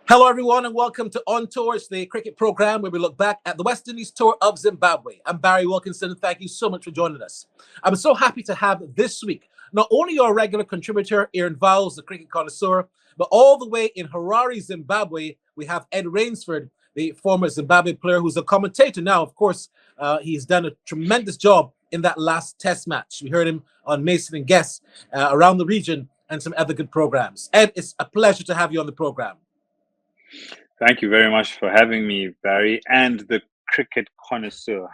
Hello, everyone, and welcome to On Tours, the cricket program where we look back at the West Indies tour of Zimbabwe. I'm Barry Wilkinson, and thank you so much for joining us. I'm so happy to have this week not only our regular contributor, Aaron Vowles, the cricket connoisseur, but all the way in Harare, Zimbabwe, we have Ed Rainsford, the former Zimbabwe player who's a commentator now. Of course, he's done a tremendous job in that last test match. We heard him on Mason and Guest around the region and some other good programs. Ed, it's a pleasure to have you on the program. Thank you very much for having me, Barry, and the cricket connoisseur.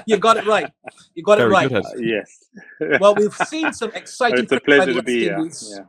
You got it right. You got it right. Yes. Well, we've seen some exciting It's a cricket by pleasure the to be West here. Indies. Yeah.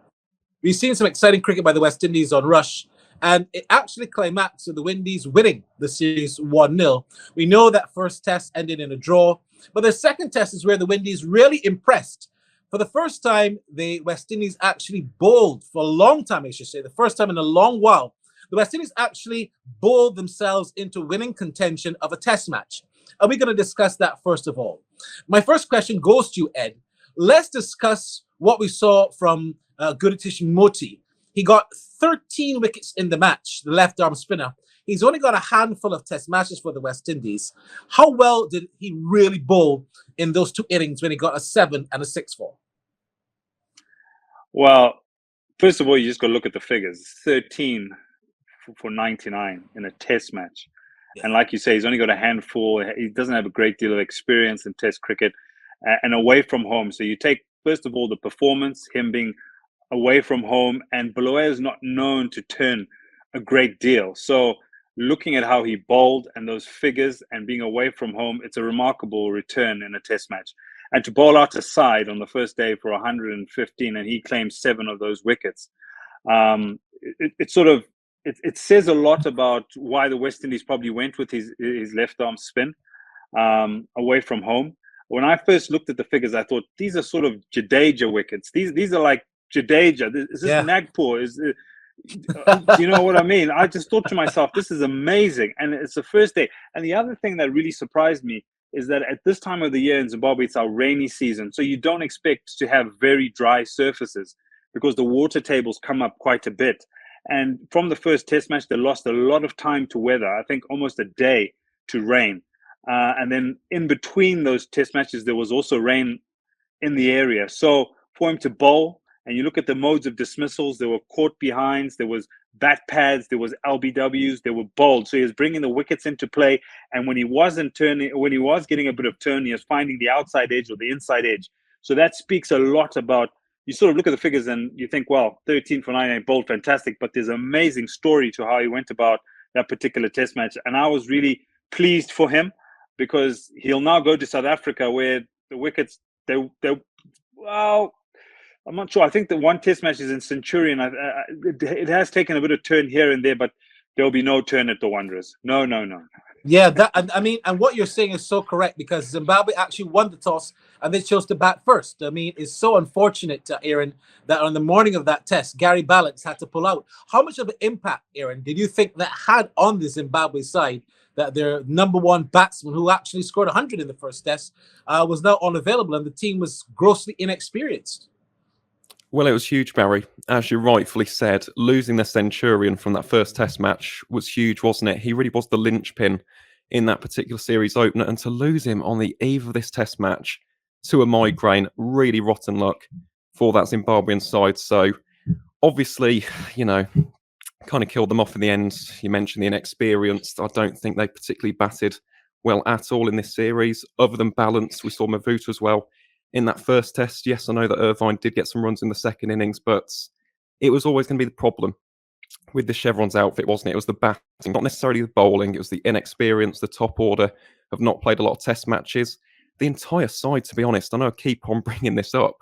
We've seen some exciting cricket by the West Indies on Rush, and it actually climaxed with the Windies winning the series 1-0. We know that first test ended in a draw, but the second test is where the Windies really impressed. For the first time, the West Indies actually bowled for a long time, I should say, the first time in a long while. The West Indies actually bowled themselves into winning contention of a test match. And we're going to discuss that first of all. My first question goes to you, Ed. Let's discuss what we saw from Guritish Moti. He got 13 wickets in the match, the left-arm spinner. He's only got a handful of test matches for the West Indies. How well did he really bowl in those two innings when he got a 7 and a 6 for? Well, first of all, you just got to look at the figures. 13 for 99 in a test match. Yeah. And like you say, he's only got a handful. He doesn't have a great deal of experience in test cricket and away from home. So you take, first of all, the performance, him being away from home, and Bulawayo is not known to turn a great deal. So looking at how he bowled and those figures and being away from home, it's a remarkable return in a test match. And to bowl out a side on the first day for 115, and he claimed 7 of those wickets. It says a lot about why the West Indies probably went with his left arm spin away from home. When I first looked at the figures, I thought these are sort of Jadeja wickets. These are like Jadeja. Is this Nagpur? Do you know what I mean? I just thought to myself, this is amazing. And it's the first day. And the other thing that really surprised me is that at this time of the year in Zimbabwe, it's our rainy season. So you don't expect to have very dry surfaces because the water tables come up quite a bit. And from the first test match, they lost a lot of time to weather. I think almost a day to rain. And then in between those test matches, there was also rain in the area. So for him to bowl, and you look at the modes of dismissals, there were caught behinds, there was bat pads, there was LBWs, they were bowled. So he was bringing the wickets into play. And when he wasn't turning, when he was getting a bit of turn, he was finding the outside edge or the inside edge. So that speaks a lot about, you sort of look at the figures and you think, well, 13 for 98 bowled, fantastic. But there's an amazing story to how he went about that particular test match. And I was really pleased for him because he'll now go to South Africa where the wickets, well, I'm not sure. I think the one test match is in Centurion. It has taken a bit of turn here and there, but there'll be no turn at the Wanderers. No. Yeah, and what you're saying is so correct because Zimbabwe actually won the toss and they chose to bat first. I mean, it's so unfortunate, Aaron, that on the morning of that test, Gary Balance had to pull out. How much of an impact, Aaron, did you think that had on the Zimbabwe side that their number one batsman, who actually scored 100 in the first test, was now unavailable and the team was grossly inexperienced? Well, it was huge, Barry. As you rightfully said, losing the Centurion from that first test match was huge, wasn't it? He really was the linchpin in that particular series opener. And to lose him on the eve of this test match to a migraine, really rotten luck for that Zimbabwean side. So obviously, kind of killed them off in the end. You mentioned the inexperienced. I don't think they particularly batted well at all in this series. Other than Balance, we saw Mavuta as well. In that first test, yes, I know that Irvine did get some runs in the second innings, but it was always going to be the problem with the Chevrons outfit, wasn't it? It was the batting, not necessarily the bowling. It was the inexperience, the top order have not played a lot of test matches. The entire side, to be honest, I know I keep on bringing this up,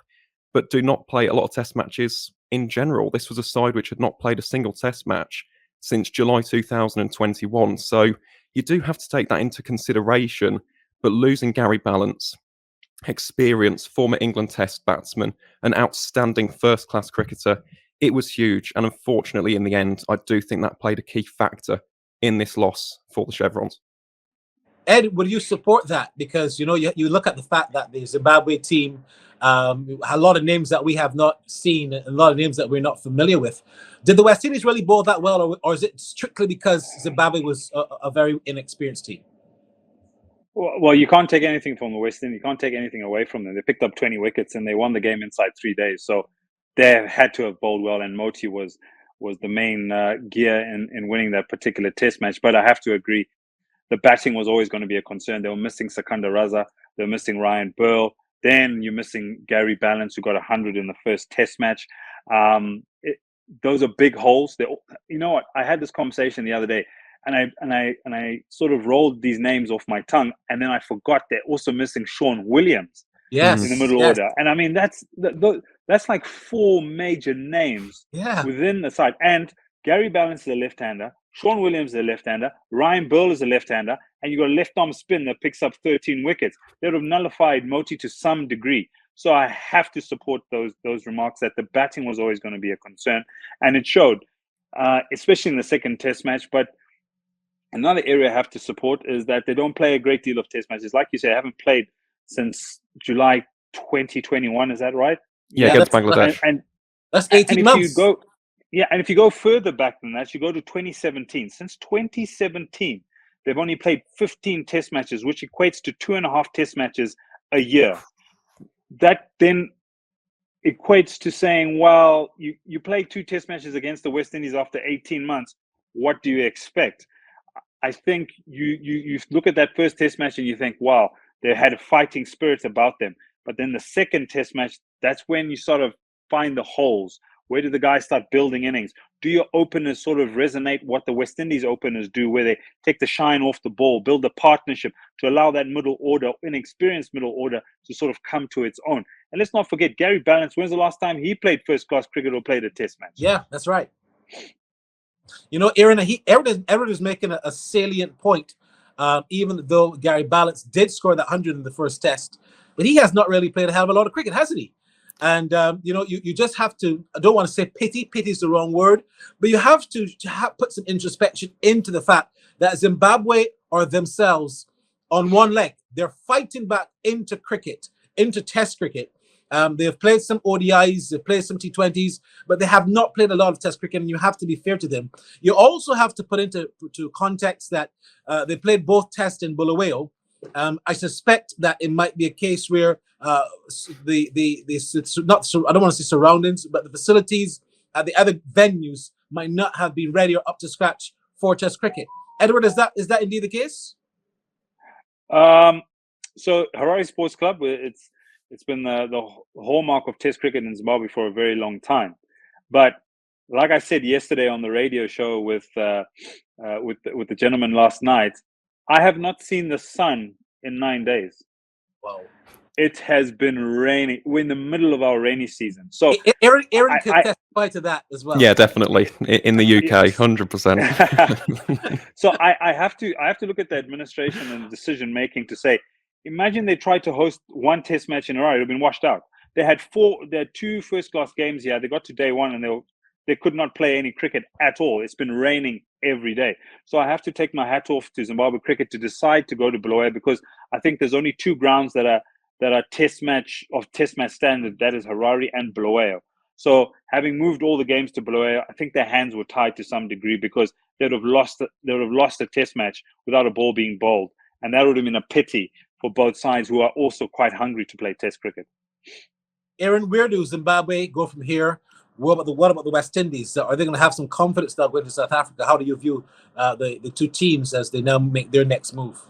but do not play a lot of test matches in general. This was a side which had not played a single test match since July 2021. So you do have to take that into consideration, but losing Gary Balance, experienced former England Test batsman, an outstanding first-class cricketer, it was huge. And unfortunately, in the end, I do think that played a key factor in this loss for the Chevrons. Ed, would you support that? Because, you look at the fact that the Zimbabwe team A lot of names that we have not seen, and a lot of names that we're not familiar with. Did the West Indies really bowl that well, or is it strictly because Zimbabwe was a very inexperienced team? Well, you can't take anything from the West Indies. You can't take anything away from them. They picked up 20 wickets and they won the game inside 3 days. So they had to have bowled well, and Moti was the main gear in winning that particular test match. But I have to agree, the batting was always going to be a concern. They were missing Sakanda Raza. They were missing Ryan Burl. Then you're missing Gary Balance, who got 100 in the first test match. Those are big holes. You know what? I had this conversation the other day, and I sort of rolled these names off my tongue, and then I forgot they're also missing Sean Williams in the middle order. And I mean, that's like 4 major names within the side. And Gary Balance is a left-hander, Sean Williams is a left-hander, Ryan Burl is a left-hander, and you've got a left-arm spin that picks up 13 wickets. They would have nullified Moti to some degree. So I have to support those remarks that the batting was always going to be a concern. And it showed, especially in the second test match. But another area I have to support is that they don't play a great deal of test matches. Like you said, I haven't played since July 2021. Is that right? Yeah, against Bangladesh. And that's 18 months. And if you go further back than that, you go to 2017. Since 2017, they've only played 15 test matches, which equates to 2.5 test matches a year. That then equates to saying, well, you play 2 test matches against the West Indies after 18 months. What do you expect? I think you look at that first test match and you think, wow, they had a fighting spirit about them. But then the second test match, that's when you sort of find the holes. Where do the guys start building innings? Do your openers sort of resonate what the West Indies openers do, where they take the shine off the ball, build a partnership to allow that middle order, inexperienced middle order, to sort of come to its own? And let's not forget, Gary Balance, when's the last time he played first-class cricket or played a test match? Yeah, that's right. You know, Aaron is making a salient point, even though Gary Balance did score that 100 in the first test, but he has not really played a hell of a lot of cricket, hasn't he? And, you know, you just have to, I don't want to say pity is the wrong word, but you have to put some introspection into the fact that Zimbabwe are themselves on one leg. They're fighting back into cricket, into test cricket. They've played some ODIs, they've played some T20s, but they have not played a lot of test cricket, and you have to be fair to them. You also have to put into context that they played both tests in Bulawayo. I suspect that it might be a case where I don't want to say surroundings, but the facilities at the other venues might not have been ready or up to scratch for test cricket. Edward, is that indeed the case? So Harare Sports Club, it's been the hallmark of test cricket in Zimbabwe for a very long time. But like I said yesterday on the radio show with the gentleman last night, I have not seen the sun in 9 days. Wow. It has been raining. We're in the middle of our rainy season. So Aaron could testify to that as well. Yeah, definitely. In the UK, 100%. So I have to look at the administration and decision making to say, imagine they tried to host 1 test match in a row, it would have been washed out. They had 2 first-class games here. They got to day 1 and they could not play any cricket at all. It's been raining every day. So I have to take my hat off to Zimbabwe cricket to decide to go to Bulawayo, because I think there's only 2 grounds that are test match standard. That is Harare and Bulawayo. So having moved all the games to Bulawayo, I think their hands were tied to some degree, because they would have lost a test match without a ball being bowled. And that would have been a pity for both sides, who are also quite hungry to play test cricket. Aaron, where do Zimbabwe go from here? What about the West Indies? Are they going to have some confidence now going to South Africa? How do you view the 2 teams as they now make their next move?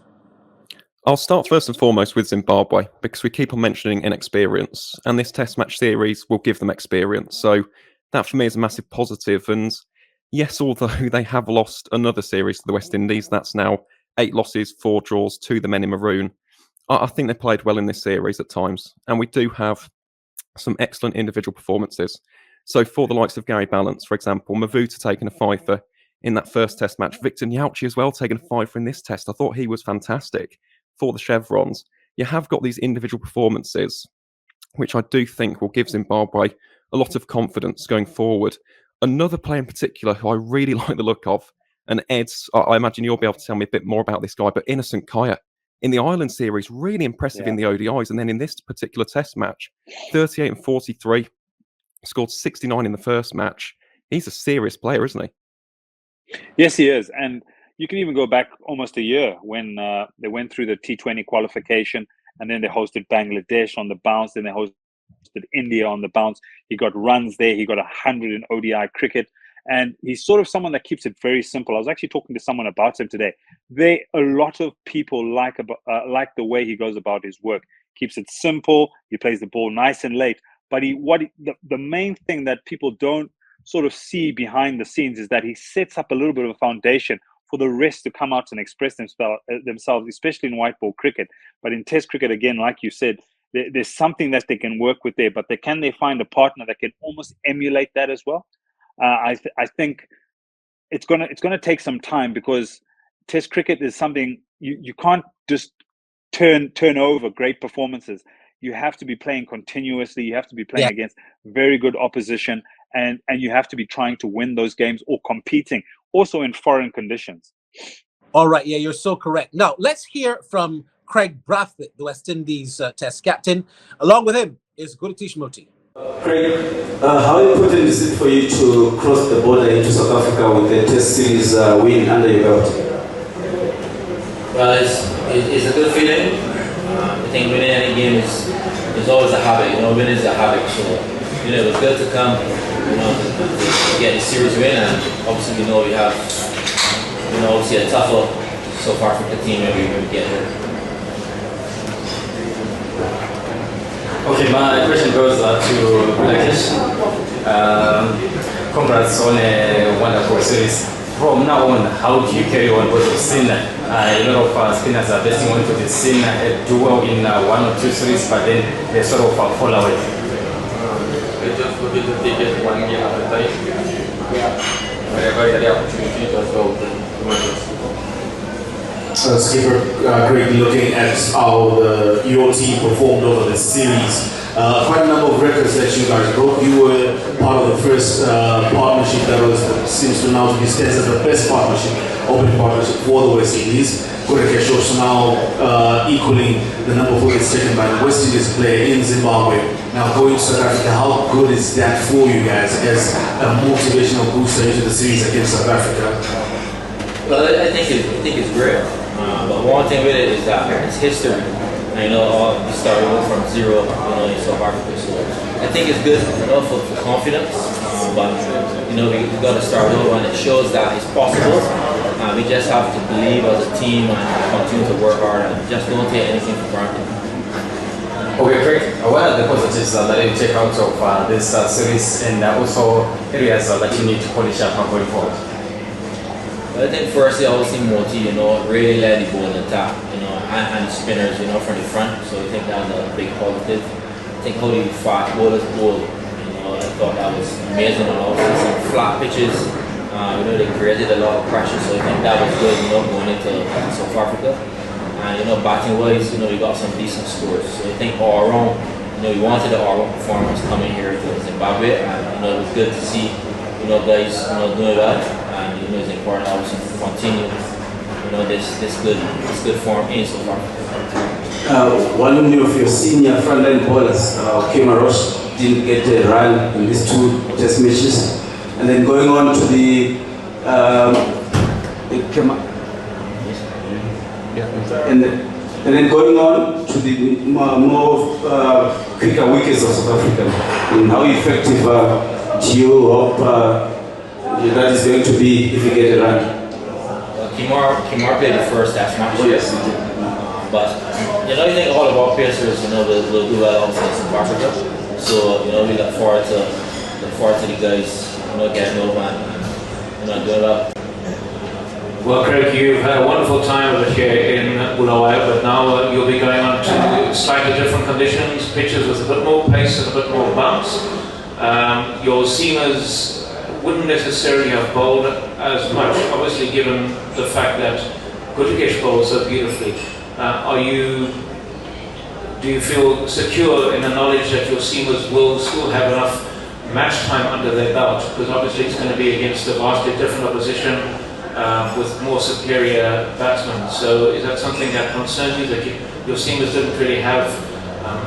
I'll start first and foremost with Zimbabwe, because we keep on mentioning inexperience, and this test match series will give them experience. So that for me is a massive positive. And yes, although they have lost another series to the West Indies, that's now 8 losses, 4 draws to the men in maroon. I think they played well in this series at times, and we do have some excellent individual performances. So for the likes of Gary Balance, for example, Mavuta taking a 5-fer in that first test match, Victor Nyauchi as well taking a 5-fer in this test. I thought he was fantastic for the Chevrons. You have got these individual performances, which I do think will give Zimbabwe a lot of confidence going forward. Another player in particular who I really like the look of, and Ed, I imagine you'll be able to tell me a bit more about this guy, but Innocent Kaya in the Ireland series, really impressive in the ODIs. And then in this particular test match, 38 and 43, scored 69 in the first match. He's a serious player, isn't he? Yes, he is. And you can even go back almost a year when they went through the T20 qualification, and then they hosted Bangladesh on the bounce, then they hosted India on the bounce. He got runs there. He got 100 in ODI cricket. And he's sort of someone that keeps it very simple. I was actually talking to someone about him today. A lot of people like the way he goes about his work. Keeps it simple. He plays the ball nice and late. But the main thing that people don't sort of see behind the scenes is that he sets up a little bit of a foundation for the rest to come out and express themselves, especially in white ball cricket. But in Test cricket, again, like you said, there's something that they can work with there. But can they find a partner that can almost emulate that as well? I think it's gonna take some time, because Test cricket is something you can't just turn over great performances. You have to be playing continuously. You have to be playing against very good opposition, and you have to be trying to win those games or competing also in foreign conditions. All right, yeah, you're so correct. Now let's hear from Craig Brathwaite, the West Indies Test captain. Along with him is Guritish Moti. Craig, how important is it for you to cross the border into South Africa with the Test series win under your belt? Well, it's a good feeling. I think winning any game is always a habit. Winning is a habit. So, it was good to come, to get the series win. And obviously, we have, obviously a tougher South Africa team when we get here. Okay, my question goes to Rakesh. Congrats on a wonderful series. From now on, how do you carry on? Because we've seen a lot of spinners are besting onto the scene, do well in 1 or 2 series, but then they sort of fall away. We just looking to take it 1 game at a time. Whenever you get the opportunity, just go to Skipper Craig, looking at how your team performed over the series, quite a number of records that you guys broke. You were part of the first partnership that seems to now be stands as the best partnership, opening partnership for the West Indies. Gurikesh also now equaling the number 4 that's taken by the West Indies player in Zimbabwe. Now going to South Africa, how good is that for you guys as a motivational booster into the series against South Africa? Well, I think it's great. But one thing with it is that it's history. And, we started from zero, in South Africa. So I think it's good, for confidence. But we got to start over, and it shows that it's possible. We just have to believe as a team and continue to work hard, and just don't take anything for granted. Okay, great. What are the positives that you take out of this series, and also areas that you need to polish up going forward? I think firstly, obviously Moti, really led the ball in attack, and the spinners, from the front. So I think that's a big positive. I think how the fast bowlers bowl, I thought that was amazing. And also some flat pitches, they created a lot of pressure. So I think that was good, going into South Africa. And batting wise, we got some decent scores. So I think all around, we wanted the all-round performance coming here to Zimbabwe, and it was good to see, guys, doing that. And it's important obviously to continue, this good form in South Africa. One of your senior frontline bowlers, Kimarosh, didn't get a run in these 2 Test matches, and then going on to the and then going on to the more quicker wickets of South Africa. And how effective do you hope that is going to be if you get a run? Kimar played the first Test match. Yes, he did. But I think all of our pacers, will do well also in South Africa. So we look forward to the guys, getting over and doing well. Well, Craig, you've had a wonderful time over here in Bulawayo, but now you'll be going on to slightly different conditions, pitches with a bit more pace and a bit more bounce. Your seamers wouldn't necessarily have bowled as much, obviously given the fact that Gurikesh bowls so beautifully. Do you feel secure in the knowledge that your seamers will still have enough match time under their belt? Because obviously it's going to be against a vastly different opposition. with more superior batsmen. So is that something that concerns you, that your seamers didn't really have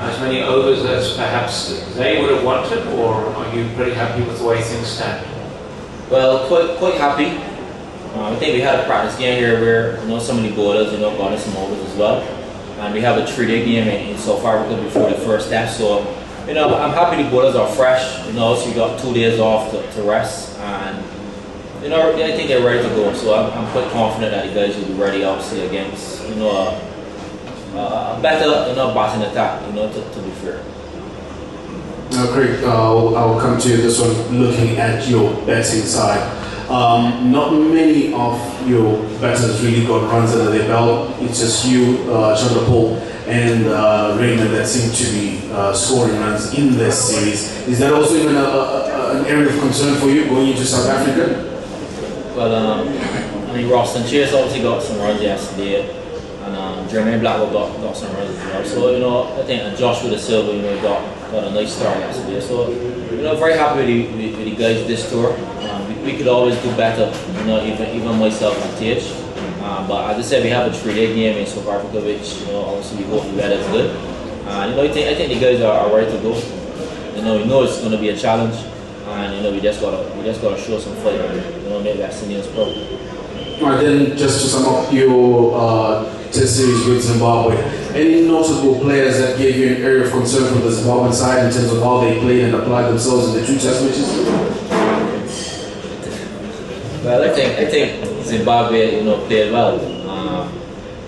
as many overs as perhaps they would have wanted, or are you pretty happy with the way things stand? Well, quite happy. I think we had a practice game here where some of the bowlers got us some overs as well, and we have a 3-day game in South Africa before the first test. So I'm happy the bowlers are fresh. So we got 2 days off to rest, and I think they're ready to go. So I'm quite confident that the guys will be ready, obviously, against a better batting attack. To be fair. Great. I'll come to this one. Looking at your batting side. Not many of your batters really got runs under their belt. It's just you, Chandrapal, and Raymond that seem to be scoring runs in this series. Is that also even an area of concern for you going into South Africa? Well, Roston Chase obviously got some runs yesterday, and Jermaine Blackwell got some runs as well. So I think Joshua De Silva got a nice start yesterday. So very happy with the guys this tour. We could always do better, even myself on stage. But as I said, we have a 3-day game in South Africa, which obviously we hope the weather is good. I think the guys are ready to go. We know it's going to be a challenge, and we just gotta show some fight and make West Indies proud. Alright, then just to sum up your test series with Zimbabwe, any notable players that gave you an area of concern from the Zimbabwean side in terms of how they played and applied themselves in the 2 test matches? Well, I think Zimbabwe, played well.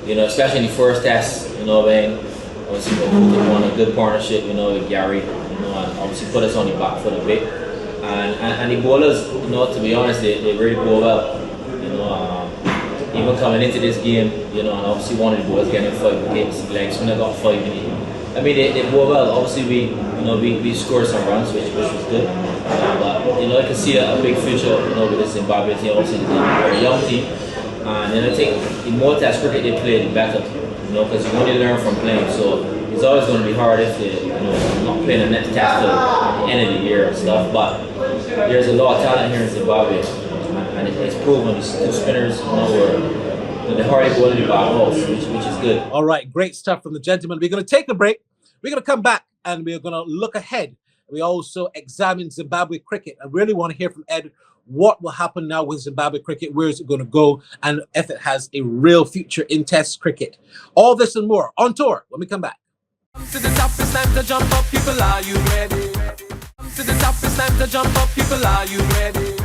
Especially in the first test, when obviously we won a good partnership, with Gary, and obviously put us on the back foot a bit. And the bowlers, to be honest, they really bowl well. Even coming into this game, and obviously one of the bowlers getting 5 wickets, legs when they got 5 in it. I mean, they bowl well. Obviously, we scored some runs, which was good. But I can see a big future, with the Zimbabwe team. Obviously, they're a young team, and I think the more test cricket they play, the better. Because you only learn from playing. So it's always going to be hard if they, not playing the next test at the end of the year and stuff. But there's a lot of talent here in Zimbabwe, and it's proven. These 2 spinners, they're hardly going to the bad balls, which is good. All right, great stuff from the gentlemen. We're going to take a break. We're going to come back and we're going to look ahead. We also examine Zimbabwe cricket. I really want to hear from Ed what will happen now with Zimbabwe cricket, where is it going to go, and if it has a real future in Test cricket. All this and more on tour when we come back. To the top, it's time to jump up, people, are you ready? To the top, it's time to jump up, people, are you ready?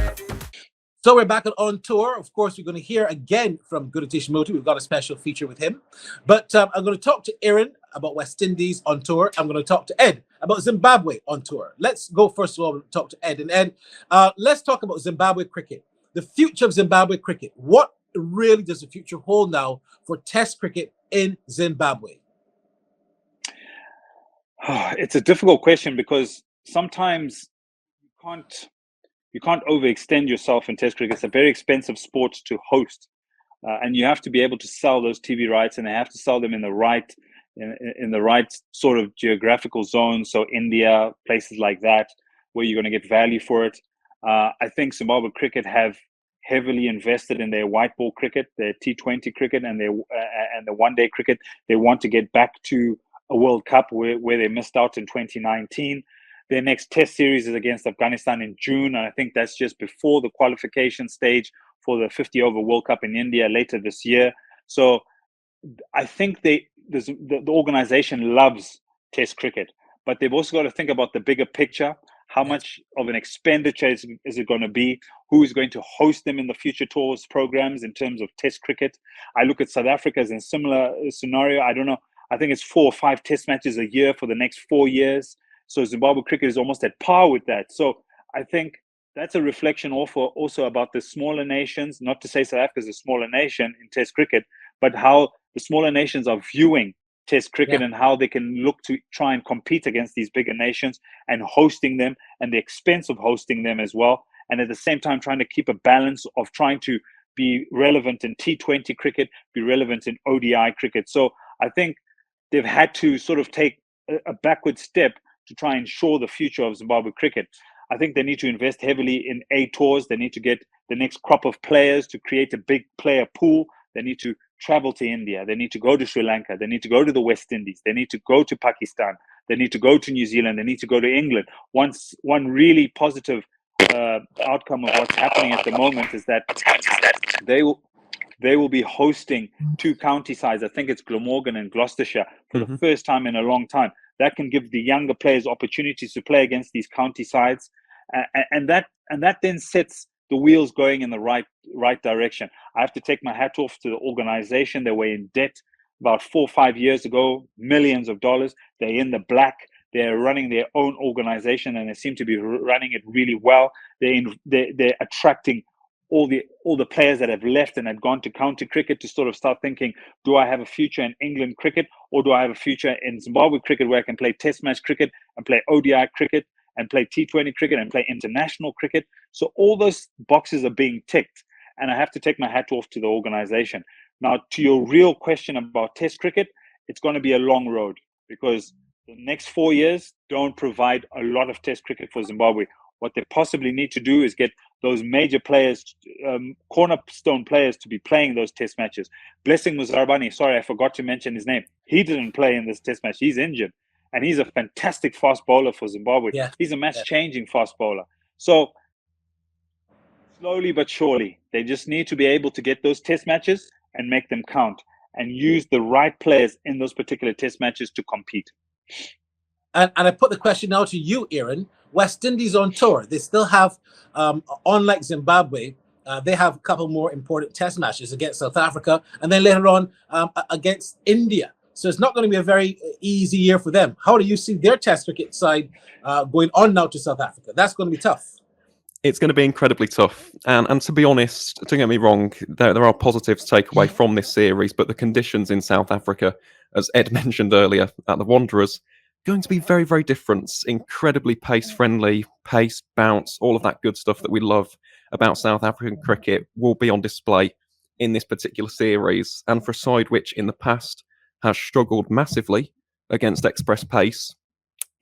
So we're back on tour. Of course, we're going to hear again from Gurutish Moti. We've got a special feature with him. But I'm going to talk to Aaron about West Indies on tour. I'm going to talk to Ed about Zimbabwe on tour. Let's go first of all and talk to Ed. And Ed, let's talk about Zimbabwe cricket. The future of Zimbabwe cricket. What really does the future hold now for Test cricket in Zimbabwe? It's a difficult question because sometimes you can't overextend yourself in Test cricket. It's a very expensive sport to host, and you have to be able to sell those TV rights, and they have to sell them in the right sort of geographical zones. So India, places like that, where you're going to get value for it. I think Zimbabwe cricket have heavily invested in their white ball cricket, their T20 cricket, and the one-day cricket. They want to get back to a World Cup where they missed out in 2019. Their next test series is against Afghanistan in June, and I think that's just before the qualification stage for the 50-over World Cup in India later this year. So I think the organization loves Test cricket, but they've also got to think about the bigger picture. How much of an expenditure is it going to be? Who is going to host them in the future tours programs in terms of Test cricket? I look at South Africa as a similar scenario. I don't know. I think it's 4 or 5 Test matches a year for the next 4 years. So Zimbabwe cricket is almost at par with that. So I think that's a reflection also about the smaller nations, not to say South Africa is a smaller nation in Test cricket, but how the smaller nations are viewing Test cricket and how they can look to try and compete against these bigger nations and hosting them and the expense of hosting them as well. And at the same time, trying to keep a balance of trying to be relevant in T20 cricket, be relevant in ODI cricket. So I think they've had to sort of take a backward step to try and ensure the future of Zimbabwe cricket. I think they need to invest heavily in A tours. They need to get the next crop of players, to create a big player pool, they need to travel to India. They need to go to Sri Lanka. They need to go to the West Indies. They need to go to Pakistan. They need to go to New Zealand. They need to go to England. One really positive outcome of what's happening at the moment is that they will be hosting two county sides. I think it's Glamorgan and Gloucestershire for the first time in a long time. That can give the younger players opportunities to play against these county sides, and that then sets the wheels going in the right direction. I have to take my hat off to the organization. They were in debt about 4 or 5 years ago, millions of dollars. They're in the black. They're running their own organization, and they seem to be running it really well. They're attracting all the players that have left and had gone to county cricket to sort of start thinking, do I have a future in England cricket, or do I have a future in Zimbabwe cricket where I can play test match cricket and play ODI cricket and play T20 cricket and play international cricket? So all those boxes are being ticked, and I have to take my hat off to the organization. Now, to your real question about test cricket, it's going to be a long road, because the next 4 years don't provide a lot of test cricket for Zimbabwe. What they possibly need to do is get those major players, cornerstone players, to be playing those test matches. Blessing Muzarabani, sorry, I forgot to mention his name. He didn't play in this test match. He's injured. And he's a fantastic fast bowler for Zimbabwe. Yeah. He's a match-changing fast bowler. So slowly but surely, they just need to be able to get those test matches and make them count, and use the right players in those particular test matches to compete. And I put the question now to you, Aaron. West Indies on tour. They still have, unlike Zimbabwe, they have a couple more important test matches against South Africa, and then later on against India. So it's not going to be a very easy year for them. How do you see their test cricket side going on now to South Africa? That's going to be tough. It's going to be incredibly tough. And to be honest, don't get me wrong, there are positives to take away from this series, but the conditions in South Africa, as Ed mentioned earlier, at the Wanderers, going to be very, very different. Incredibly pace-friendly, pace, bounce, all of that good stuff that we love about South African cricket will be on display in this particular series. And for a side which in the past has struggled massively against express pace,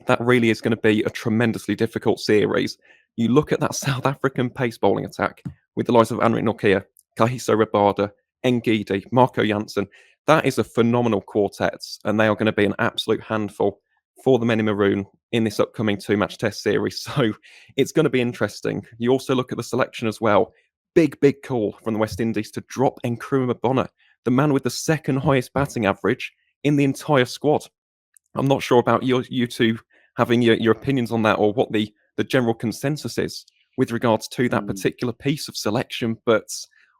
that really is going to be a tremendously difficult series. You look at that South African pace bowling attack with the likes of Anrit Nokia, Kagiso Rabada, Ngidi, Marco Jansen. That is a phenomenal quartet, and they are going to be an absolute handful for the men in maroon in this upcoming 2-match test series. So it's going to be interesting. You also look at the selection as well. Big call from the West Indies to drop Nkrumah Bonner, the man with the second highest batting average in the entire squad. I'm not sure about you two having your opinions on that, or what the general consensus is with regards to that particular piece of selection, but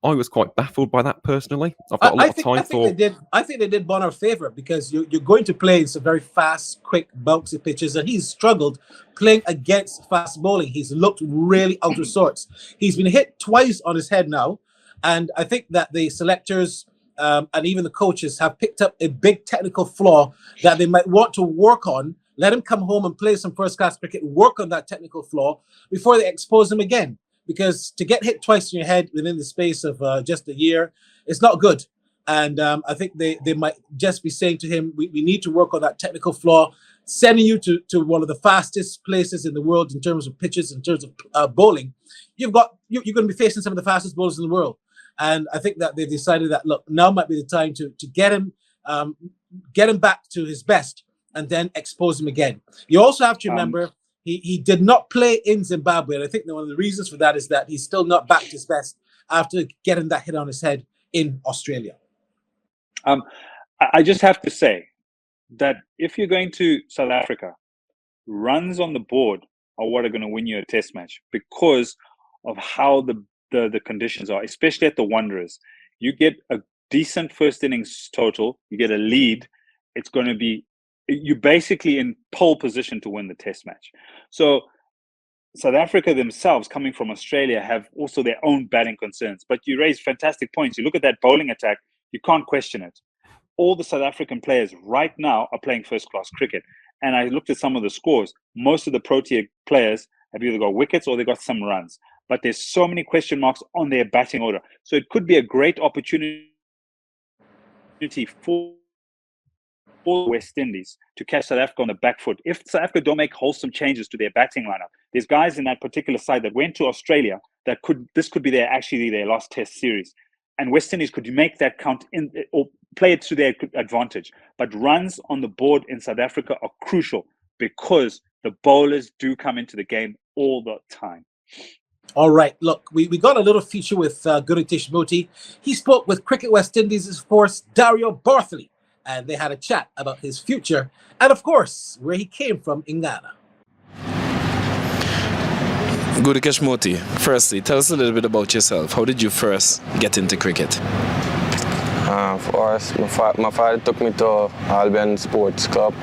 I was quite baffled by that personally. I've got a lot of time for. I think they did Bonner a favour, because you're going to play in some very fast, quick, bouncy pitches, and he's struggled playing against fast bowling. He's looked really out of sorts. He's been hit twice on his head now, and I think that the selectors and even the coaches have picked up a big technical flaw that they might want to work on. Let him come home and play some first-class cricket, work on that technical flaw before they expose him again. Because to get hit twice in your head within the space of just a year, it's not good. And I think they might just be saying to him, we need to work on that technical flaw, sending you to one of the fastest places in the world in terms of pitches, in terms of bowling. You're going to be facing some of the fastest bowlers in the world. And I think that they've decided that, look, now might be the time to get him back to his best, and then expose him again. You also have to remember, he did not play in Zimbabwe, and I think that one of the reasons for that is that he's still not back to his best after getting that hit on his head in Australia. I just have to say that if you're going to South Africa, runs on the board are what are going to win you a test match, because of how the conditions are, especially at the Wanderers. You get a decent first innings total, you get a lead, it's going to be, you're basically in pole position to win the test match. So South Africa themselves, coming from Australia, have also their own batting concerns. But you raise fantastic points. You look at that bowling attack, you can't question it. All the South African players right now are playing first-class cricket. And I looked at some of the scores. Most of the Protea players have either got wickets or they got some runs. But there's so many question marks on their batting order. So it could be a great opportunity for West Indies to catch South Africa on the back foot. If South Africa don't make wholesome changes to their batting lineup, there's guys in that particular side that went to Australia that this could be their last Test series, and West Indies could make that count in or play it to their advantage. But runs on the board in South Africa are crucial because the bowlers do come into the game all the time. All right, look, we got a little feature with Guritesh Moti. He spoke with Cricket West Indies' of course, Dario Bartholey, and they had a chat about his future and, of course, where he came from in Ghana. Guritesh Moti, firstly, tell us a little bit about yourself. How did you first get into cricket? For us, my father took me to Albion Sports Club.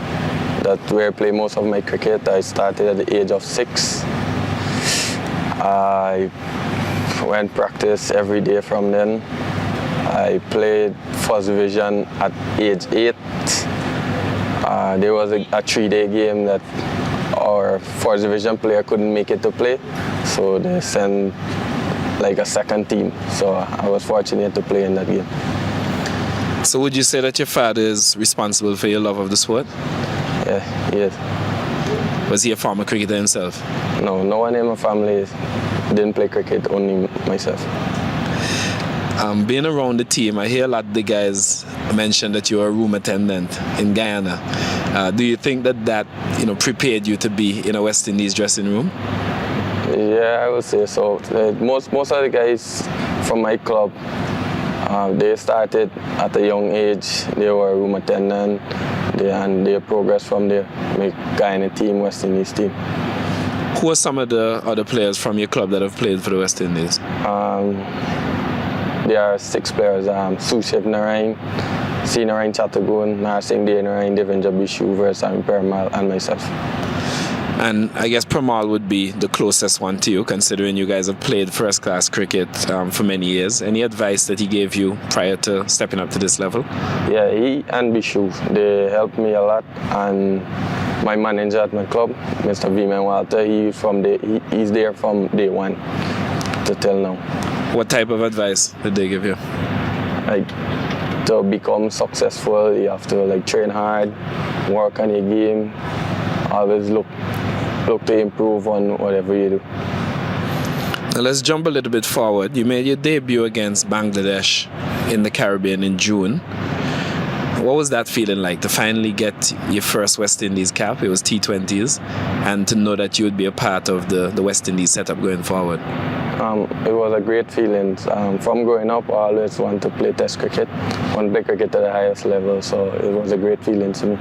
That's where I play most of my cricket. I started at the age of 6. I went practice every day from then. I played first division at age 8. There was a 3-day game that our first division player couldn't make it to play, so they sent like a second team. So I was fortunate to play in that game. So would you say that your father is responsible for your love of the sport? Yeah, he is. Was he a former cricketer himself? No, no one in my family didn't play cricket, only myself. Being around the team, I hear a lot of the guys mention that you were a room attendant in Guyana. Do you think that prepared you to be in a West Indies dressing room? Yeah, I would say so. Most of the guys from my club, they started at a young age. They were a room attendant, and they progressed from there, make Guyana team, West Indies team. Who are some of the other players from your club that have played for the West Indies? There are 6 players, Sushiv Narain, C. Narain Chattagoon, Narsingh Day Narain, Devendra Bishu, Versam Permal, and myself. And I guess Permal would be the closest one to you, considering you guys have played first-class cricket for many years. Any advice that he gave you prior to stepping up to this level? Yeah, he and Bishu, they helped me a lot. And my manager at my club, Mr. Viman Walter, he's there from day one to till now. What type of advice did they give you? Like, to become successful, you have to train hard, work on your game, always look to improve on whatever you do. Now let's jump a little bit forward. You made your debut against Bangladesh in the Caribbean in June. What was that feeling like to finally get your first West Indies cap? It was T20s, and to know that you would be a part of the West Indies setup going forward. It was a great feeling. From growing up, I always wanted to play Test cricket, want to play cricket at the highest level, so it was a great feeling to me.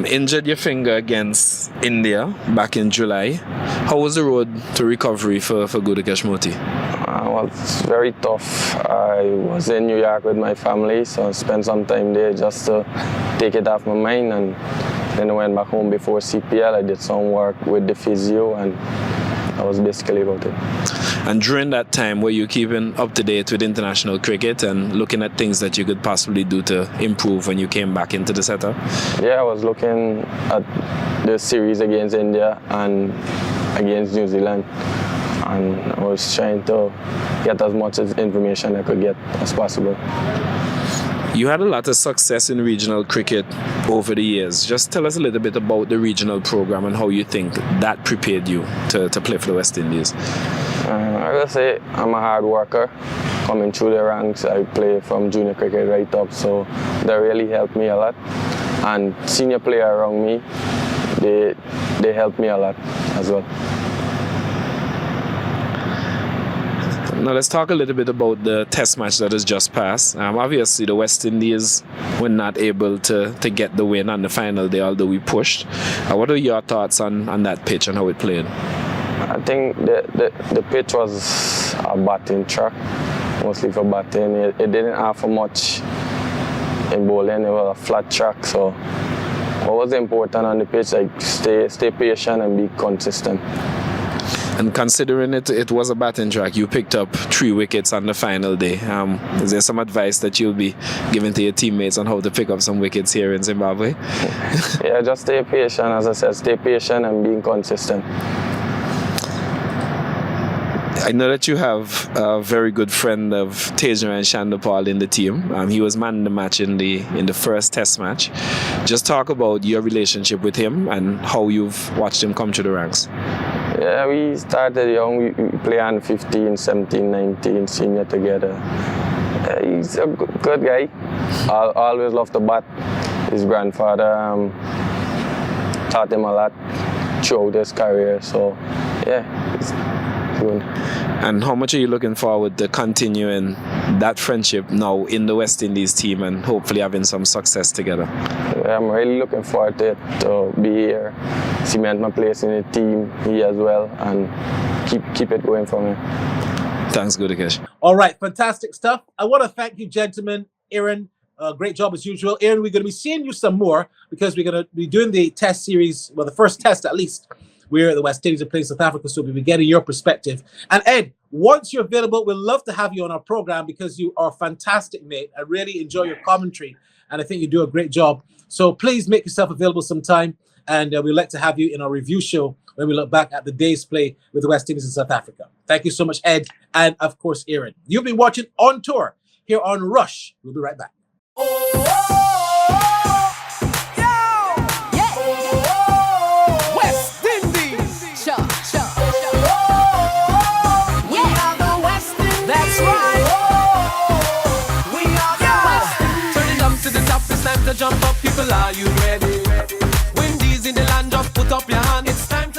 Injured your finger against India back in July. How was the road to recovery for Guritesh Moti? Well, it's very tough. I was in New York with my family, so I spent some time there just to take it off my mind, and then I went back home before CPL. I did some work with the physio, and that was basically about it. And during that time, were you keeping up to date with international cricket and looking at things that you could possibly do to improve when you came back into the setup? Yeah, I was looking at the series against India and against New Zealand, and I was trying to get as much information I could get as possible. You had a lot of success in regional cricket over the years. Just tell us a little bit about the regional program and how you think that prepared you to play for the West Indies. I will say I'm a hard worker. Coming through the ranks, I play from junior cricket right up, so that really helped me a lot. And senior players around me, they helped me a lot as well. Now let's talk a little bit about the test match that has just passed. Obviously the West Indies were not able to get the win on the final day, although we pushed. What are your thoughts on that pitch and how it played? I think the pitch was a batting track, mostly for batting. It didn't offer much in bowling. It was a flat track, so what was important on the pitch, stay patient and be consistent. And considering it was a batting track, you picked up 3 wickets on the final day. Is there some advice that you'll be giving to your teammates on how to pick up some wickets here in Zimbabwe? Yeah, just stay patient, as I said, stay patient and being consistent. I know that you have a very good friend of Tejran Shandapal in the team. He was man of the match in the first test match. Just talk about your relationship with him and how you've watched him come through the ranks. Yeah, we started young. We play on 15, 17, 19, senior together. He's a good guy. Always loved to bat. His grandfather taught him a lot throughout his career. So, yeah, it's good. And how much are you looking forward to continuing that friendship now in the West Indies team and hopefully having some success together? I'm really looking forward to it, to be here, cement my place in the team here as well, and keep it going for me. Thanks, Gudakesh. All right, fantastic stuff. I want to thank you, gentlemen. Aaron, great job as usual. Aaron, we're going to be seeing you some more because we're going to be doing the test series, well, the first test at least. We're at the West Indies and playing South Africa, so we'll be getting your perspective. And Ed, once you're available, we'd love to have you on our program because you are fantastic, mate. I really enjoy your commentary, and I think you do a great job. So please make yourself available sometime, and we'd like to have you in our review show when we look back at the day's play with the West Indies and South Africa. Thank you so much, Ed, and of course, Aaron. You've been watching On Tour here on Rush. We'll be right back. Jump up, people, are you ready? Windies in the land, just put up your hand. It's time to